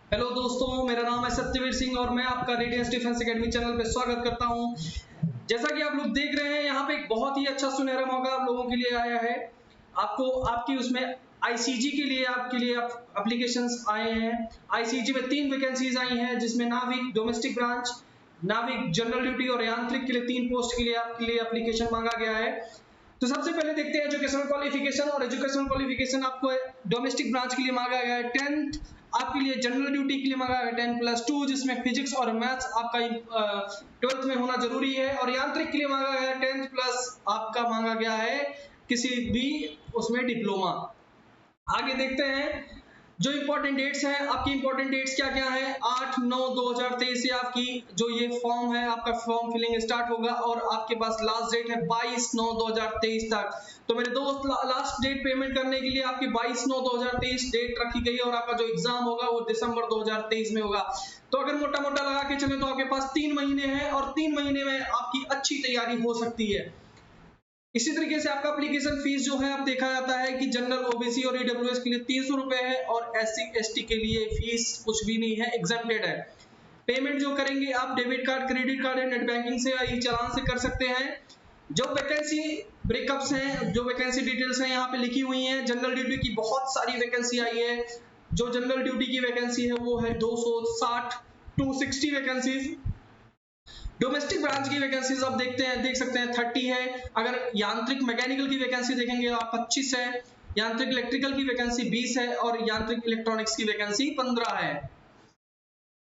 Hello दोस्तों, मेरा नाम है सत्यवीर सिंह और मैं आपका रेडियंस डिफेंस एकेडमी चैनल पे स्वागत करता हूं। जैसा कि आप लोग देख रहे हैं, यहाँ पे एक बहुत ही अच्छा सुनहरा मौका आप लोगों के लिए आया है। आपको आपकी उसमें आईसीजी के लिए आपके लिए एप्लीकेशंस आए हैं। आईसीजी में 3 वैकेंसीज आई हैं, जिसमें नाविक डोमेस्टिक ब्रांच, नाविक जनरल ड्यूटी और यांत्रिक के लिए 3 पोस्ट के लिए आपके लिए एप्लीकेशन मांगा गया है। तो सबसे पहले देखते हैं एजुकेशनल क्वालिफिकेशन। और एजुकेशनल क्वालिफिकेशन आपको डोमेस्टिक ब्रांच के लिए मांगा गया है 10th, आपके लिए जनरल ड्यूटी के लिए मांगा गया है 10+2, जिसमें फिजिक्स और मैथ्स आपका 12th में होना जरूरी है। और यांत्रिक के लिए मांगा गया है 10th प्लस आपका मांगा गया है किसी भी उसमें डिप्लोमा। आगे देखते हैं जो इंपॉर्टेंट डेट्स हैं। आपकी इंपॉर्टेंट डेट्स क्या क्या है? 8/9/2023 से आपकी जो ये फॉर्म है, आपका फॉर्म फिलिंग स्टार्ट होगा और आपके पास लास्ट डेट है 22/9/2023 तक। तो मेरे दोस्त, लास्ट डेट पेमेंट करने के लिए आपकी 22/9/2023 डेट रखी गई है और आपका जो एग्जाम होगा वो दिसंबर 2023 में होगा। तो अगर मोटा मोटा लगा के चले तो आपके पास 3 महीने हैं और 3 महीने में आपकी अच्छी तैयारी हो सकती है। इसी तरीके से आपका एप्लीकेशन फीस जो है, आप देखा जाता है कि जनरल, ओबीसी और ईडब्ल्यूएस के लिए 300 रुपए है और एससी एसटी के लिए फीस कुछ भी नहीं है, एग्जम्प्टेड है। पेमेंट जो करेंगे आप डेबिट कार्ड, क्रेडिट कार्ड या नेट बैंकिंग से या ई चालान से कर सकते हैं। जो वैकेंसी ब्रेकअप्स हैं, जो वैकेंसी डिटेल्स हैं यहाँ पे लिखी हुई हैं। जनरल ड्यूटी की बहुत सारी वैकेंसी आई है। जो जनरल ड्यूटी की वैकेंसी है वो है 260 260 वैकेंसीज। डोमेस्टिक ब्रांच की वैकेंसीज आप देख सकते हैं 30 है। अगर यांत्रिक मैकेनिकल की वैकेंसी देखेंगे आप 25 है। यांत्रिक इलेक्ट्रिकल की वैकेंसी 20 है और यांत्रिक इलेक्ट्रॉनिक्स की वैकेंसी 15 है।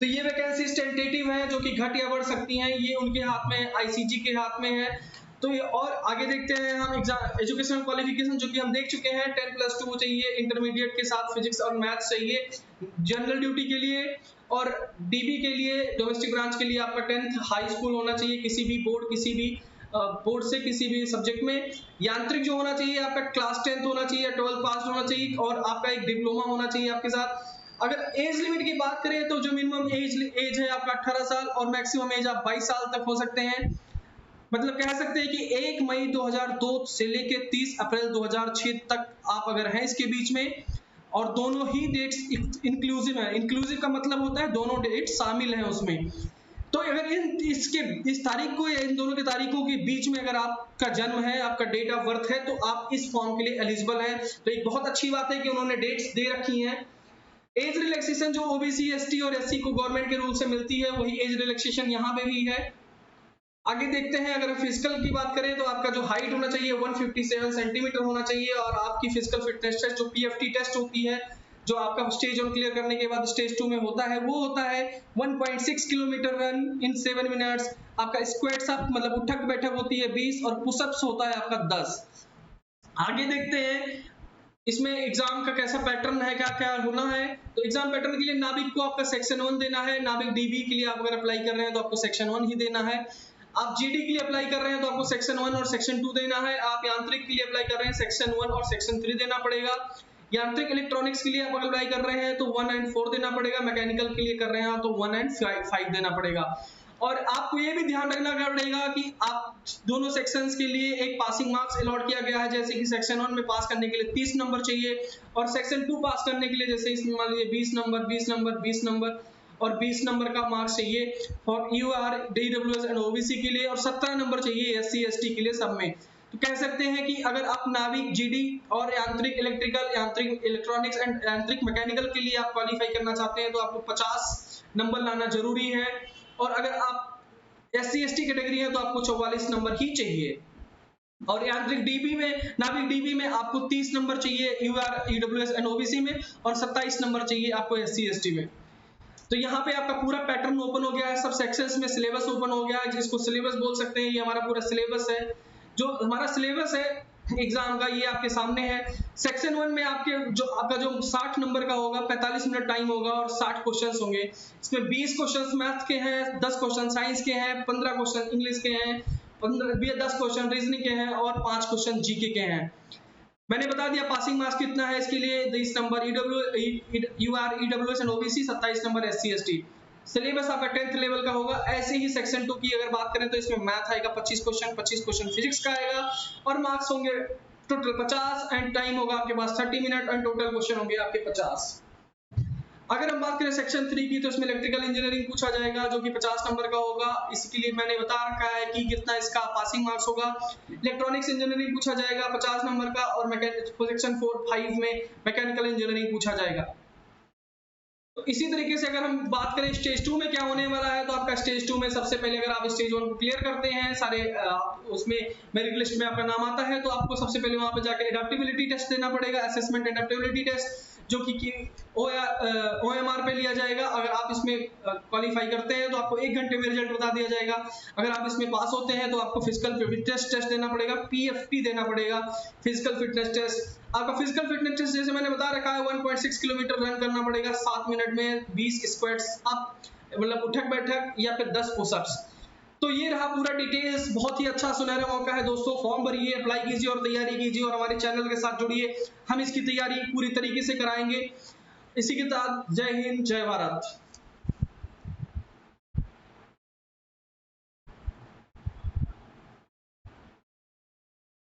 तो ये वैकेंसी टेंटेटिव है, जो कि घट या बढ़ सकती हैं, ये उनके हाथ में, आईसीजी के हाथ में है। तो ये, और आगे देखते हैं हम एग्जाम एजुकेशनल क्वालिफिकेशन, जो कि हम देख चुके हैं 10+2 चाहिए, इंटरमीडिएट के साथ फिजिक्स और मैथ्स चाहिए जनरल ड्यूटी के लिए। और डीबी के लिए, डोमेस्टिक ब्रांच के लिए आपका 10th हाई स्कूल होना चाहिए, किसी भी बोर्ड से किसी भी सब्जेक्ट में। यांत्रिक जो होना चाहिए आपका क्लास 10th होना चाहिए, 12th पास होना चाहिए और आपका एक डिप्लोमा होना चाहिए आपके साथ। अगर एज लिमिट की बात करें तो जो मिनिमम एज है आपका 18 साल और मैक्सिमम एज आप 22 साल तक हो सकते हैं। मतलब कह सकते हैं कि 1 मई 2002 से लेके 30 अप्रैल 2006 तक आप अगर हैं इसके बीच में, और दोनों ही डेट्स इंक्लूसिव है। इंक्लूसिव का मतलब होता है दोनों डेट शामिल हैं उसमें। तो अगर इस तारीख को या इन दोनों की तारीखों के बीच में अगर आपका जन्म है, आपका डेट ऑफ बर्थ है, तो आप इस फॉर्म के लिए एलिजिबल है। तो एक बहुत अच्छी बात है कि उन्होंने डेट्स दे रखी हैं। एज रिलैक्सेशन जो ओबीसी, एसटी और एससी को गवर्नमेंट के रूल से मिलती है, वही एज रिलैक्सेशन यहाँ पे भी है। आगे देखते हैं, अगर फिजिकल की बात करें तो आपका जो हाइट होना चाहिए 157 सेंटीमीटर होना चाहिए और आपकी फिजिकल फिटनेस टेस्ट जो पीएफटी टेस्ट होती है, जो आपका स्टेज 1 क्लियर करने के बाद स्टेज 2 में होता है, वो होता है 1.6 किलोमीटर रन इन 7 मिनट्स। आपका स्क्वाट्स अप मतलब उठक बैठक होती है 20 और पुशअप्स होता है आपका 10। आगे देखते हैं इसमें एग्जाम का कैसा पैटर्न है, क्या क्या होना है। तो एग्जाम पैटर्न के लिए नाविक को आपका सेक्शन 1 देना है। नाविक डीबी के लिए आप अगर अप्लाई कर रहे हैं तो आपको सेक्शन 1 ही देना है। आप जीडी के लिए अप्लाई कर रहे हैं तो आपको सेक्शन 1 और सेक्शन 2 देना है। आप यांत्रिक के लिए अप्लाई कर रहे हैं सेक्शन 1 और सेक्शन 3 देना पड़ेगा। यांत्रिक इलेक्ट्रॉनिक्स के लिए आप अप्लाई कर रहे हैं तो 1 और 4 देना पड़ेगा। मैकेनिकल के लिए कर रहे हैं तो 1 और 5 देना पड़ेगा। और आपको ये भी ध्यान रखना पड़ेगा कि आप दोनों सेक्शंस के लिए एक पासिंग मार्क्स अलॉट किया गया है। जैसे कि सेक्शन 1 में पास करने के लिए 30 नंबर चाहिए और सेक्शन 2 पास करने के लिए जैसे इसमें मान लीजिए 20 नंबर 20 नंबर 20 नंबर और 20 नंबर का मार्क्स चाहिए फॉर यूआर, डीडब्ल्यूएस एंड ओबीसी के लिए, और 17 नंबर चाहिए एससी एसटी के लिए सब में। तो कह सकते हैं कि अगर आप नाविक, जीडी और यांत्रिक इलेक्ट्रिकल, यांत्रिक इलेक्ट्रॉनिक्स एंड यांत्रिक मैकेनिकल के लिए आप क्वालिफाई करना चाहते हैं तो आपको 50 नंबर लाना जरूरी है। और अगर आप एससी एसटी कैटेगरी है तो आपको 44 नंबर ही चाहिए। और यांत्रिक डीबी में, नाविक डीबी में आपको 30 नंबर चाहिए यूआर, ईडब्ल्यूएस एंड ओबीसी में, और 27 नंबर चाहिए आपको एससी एसटी में। तो यहाँ पे आपका पूरा पैटर्न ओपन हो गया है, सब सेक्शंस में सिलेबस ओपन हो गया है, जिसको सिलेबस बोल सकते हैं। ये हमारा पूरा सिलेबस है। जो हमारा सिलेबस है एग्जाम का, ये आपके सामने है। सेक्शन 1 में आपका जो 60 नंबर का होगा, 45 मिनट टाइम होगा और 60 क्वेश्चंस होंगे। इसमें 20 क्वेश्चंस मैथ के हैं, 10 क्वेश्चन साइंस के हैं, 15 क्वेश्चन इंग्लिश के हैं, 10 क्वेश्चन रीजनिंग के हैं और 5 क्वेश्चन जीके के हैं। मैंने बता दिया पासिंग मार्क्स कितना है इसके लिए, 20 number UR, EWS and OBC, 27 number SC ST. Syllabus आपका 10th लेवल का होगा। ऐसे ही सेक्शन 2 की अगर बात करें तो इसमें मैथ आएगा 25 क्वेश्चन फिजिक्स का आएगा और मार्क्स होंगे टोटल 50 एंड टाइम होगा आपके पास 30 मिनट एंड टोटल क्वेश्चन होंगे आपके 50। अगर हम बात करें सेक्शन 3 की, तो इसमें इलेक्ट्रिकल इंजीनियरिंग पूछा जाएगा जो कि 50 नंबर का होगा। इसके लिए मैंने बता रखा है कि कितना इसका पासिंग मार्क्स होगा। इलेक्ट्रॉनिक्स इंजीनियरिंग पूछा जाएगा 50 नंबर का, और सेक्शन 4-5 में मैकेनिकल इंजीनियरिंग पूछा जाएगा। तो इसी तरीके से अगर हम बात करें स्टेज 2 में क्या होने वाला है, तो आपका स्टेज 2 में सबसे पहले अगर आप स्टेज 1 को क्लियर करते हैं सारे, उसमें मेरिट लिस्ट में आपका नाम आता है, तो आपको सबसे पहले वहां पे जाकर एडेप्टेबिलिटी टेस्ट देना पड़ेगा, असेसमेंट एडेप्टेबिलिटी टेस्ट, जो कि OMR पे लिया जाएगा। अगर आप इसमें क्वालिफाई करते हैं तो आपको 1 घंटे में रिजल्ट बता दिया जाएगा। अगर आप इसमें पास होते हैं तो आपको फिजिकल फिटनेस टेस्ट देना पड़ेगा, PFT देना पड़ेगा, फिजिकल फिटनेस टेस्ट। आपका फिजिकल फिटनेस टेस्ट जैसे मैंने बता रखा है 1.6 किलोमीटर रन करना पड़ेगा 7 मिनट में, 20 स्क्वाट्स अप मतलब उठक बैठक, या फिर 10 पुशअप्स। तो ये रहा पूरा डिटेल्स। बहुत ही अच्छा सुनहरा मौका है दोस्तों, फॉर्म भरिए, अप्लाई कीजिए और तैयारी कीजिए, और हमारे चैनल के साथ जुड़िए। हम इसकी तैयारी पूरी तरीके से कराएंगे। इसी के साथ जय हिंद, जय भारत।